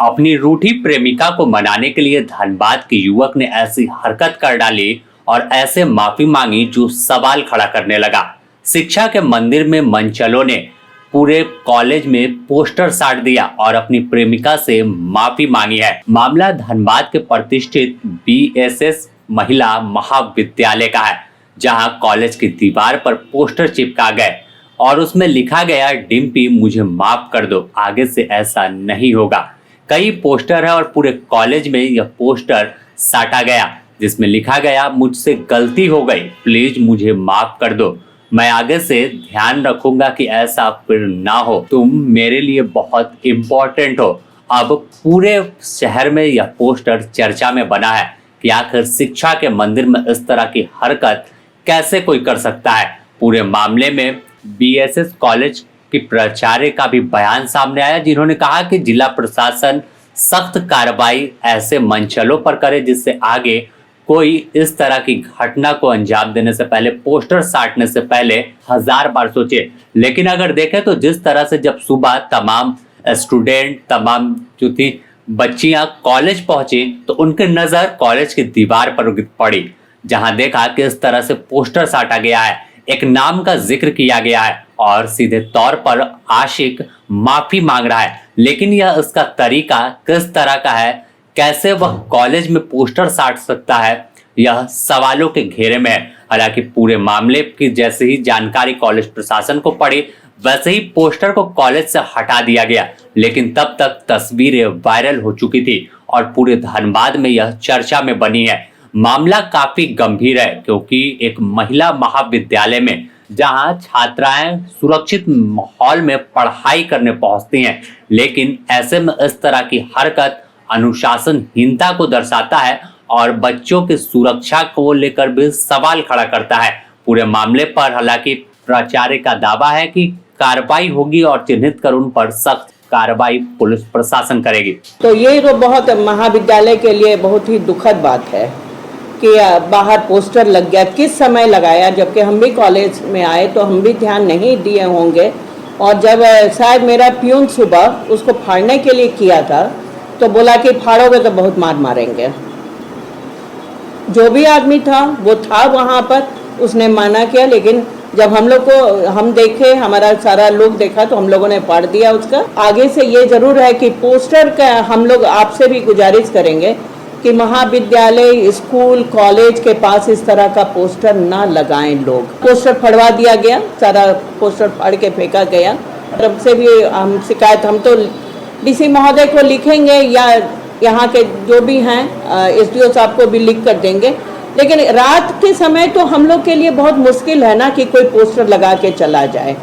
अपनी रूठी प्रेमिका को मनाने के लिए धनबाद के युवक ने ऐसी हरकत कर डाली और ऐसे माफी मांगी जो सवाल खड़ा करने लगा। शिक्षा के मंदिर में मनचलों ने पूरे कॉलेज में पोस्टर साट दिया और अपनी प्रेमिका से माफी मांगी है। मामला धनबाद के प्रतिष्ठित बीएसएस महिला महाविद्यालय का है, जहां कॉलेज की दीवार पर पोस्टर चिपका गए और उसमें लिखा गया, डिम्पी मुझे माफ कर दो, आगे से ऐसा नहीं होगा। कई पोस्टर है और पूरे कॉलेज में यह पोस्टर साटा गया जिसमें लिखा गया, मुझसे गलती हो गई, प्लीज मुझे माफ कर दो, मैं आगे से ध्यान रखूंगा कि ऐसा फिर ना हो, तुम मेरे लिए बहुत इम्पोर्टेंट हो। अब पूरे शहर में यह पोस्टर चर्चा में बना है कि आखिर शिक्षा के मंदिर में इस तरह की हरकत कैसे कोई कर सकता है। पूरे मामले में बीएसएस कॉलेज की प्राचार्य का भी बयान सामने आया, जिन्होंने कहा कि जिला प्रशासन सख्त कार्रवाई ऐसे मंचलों पर करे जिससे आगे कोई इस तरह की घटना को अंजाम देने से पहले, पोस्टर साटने से पहले 1000 बार सोचे। लेकिन अगर देखें तो जिस तरह से जब सुबह तमाम स्टूडेंट, तमाम जो थी बच्चियां कॉलेज पहुंची तो उनकी नजर कॉलेज की दीवार पर पड़ी, जहां देखा कि इस तरह से पोस्टर साटा गया है, एक नाम का जिक्र किया गया है और सीधे तौर पर आशिक माफी मांग रहा है। लेकिन यह इसका तरीका किस तरह का है, कैसे वह कॉलेज में पोस्टर साट सकता है, यह सवालों के घेरे में है। हालांकि पूरे मामले की जैसे ही जानकारी कॉलेज प्रशासन को पड़ी, वैसे ही पोस्टर को कॉलेज से हटा दिया गया। लेकिन तब तक तस्वीरें वायरल हो चुकी थी और पूरे धनबाद में यह चर्चा में बनी है। मामला काफी गंभीर है क्योंकि एक महिला महाविद्यालय में जहां छात्राएं सुरक्षित माहौल में पढ़ाई करने पहुंचती हैं, लेकिन ऐसे में इस तरह की हरकत अनुशासनहीनता को दर्शाता है और बच्चों की सुरक्षा को लेकर भी सवाल खड़ा करता है। पूरे मामले पर हालांकि प्राचार्य का दावा है कि कार्रवाई होगी और चिन्हित कर उन पर सख्त कार्रवाई पुलिस प्रशासन करेगी। तो ये तो बहुत महाविद्यालय के लिए बहुत ही दुखद बात है कि बाहर पोस्टर लग गया। किस समय लगाया, जबकि हम भी कॉलेज में आए तो हम भी ध्यान नहीं दिए होंगे। और जब शायद मेरा प्यून सुबह उसको फाड़ने के लिए किया था तो बोला कि फाड़ोगे तो बहुत मार मारेंगे। जो भी आदमी था वो था वहाँ पर, उसने माना किया। लेकिन जब हम लोग को हम देखे, हमारा सारा लोग देखा तो हम लोगों ने फाड़ दिया उसका। आगे से ये जरूर है कि पोस्टर का हम लोग आपसे भी गुजारिश करेंगे कि महाविद्यालय, स्कूल, कॉलेज के पास इस तरह का पोस्टर ना लगाएं। लोग पोस्टर फड़वा दिया गया, सारा पोस्टर फाड़ के फेंका गया। तरफ से भी हम शिकायत हम तो डीसी महोदय को लिखेंगे या यहाँ के जो भी हैं एसडीओ साहब को भी लिख कर देंगे। लेकिन रात के समय तो हम लोग के लिए बहुत मुश्किल है ना कि कोई पोस्टर लगा के चला जाए।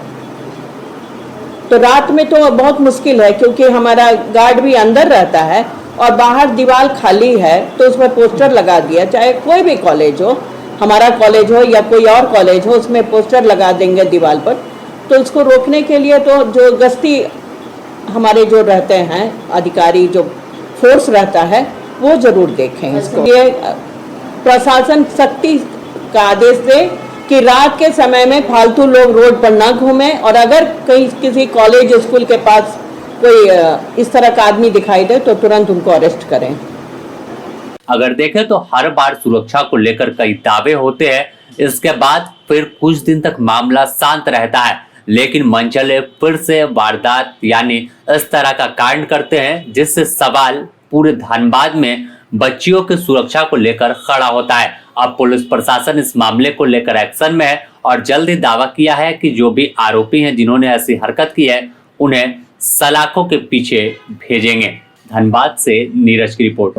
तो रात में तो बहुत मुश्किल है क्योंकि हमारा गार्ड भी अंदर रहता है और बाहर दीवार खाली है, तो उसमें पोस्टर लगा दिया। चाहे कोई भी कॉलेज हो, हमारा कॉलेज हो या कोई और कॉलेज हो, उसमें पोस्टर लगा देंगे दीवार पर। तो उसको रोकने के लिए तो जो गश्ती हमारे जो रहते हैं अधिकारी, जो फोर्स रहता है, वो जरूर देखें इसको। ये प्रशासन सख्ती का आदेश दे कि रात के समय में फालतू लोग रोड पर ना घूमें और अगर कहीं किसी कॉलेज स्कूल के पास कोई इस तरह का आदमी दिखाई दे तो तुरंत उनको अरेस्ट करें। अगर देखें तो हर बार सुरक्षा को लेकर कई दावे होते हैं, इसके बाद फिर कुछ दिन तक मामला शांत रहता है, लेकिन मंचले फिर से वारदात यानी इस तरह का कांड करते हैं जिससे सवाल पूरे धनबाद में बच्चियों की सुरक्षा को लेकर खड़ा होता है। अब पुलिस प्रशासन इस मामले को लेकर एक्शन में है और जल्द ही दावा किया है कि जो भी आरोपी हैं जिन्होंने ऐसी हरकत की है उन्हें सलाखों के पीछे भेजेंगे। धनबाद से नीरज की रिपोर्ट।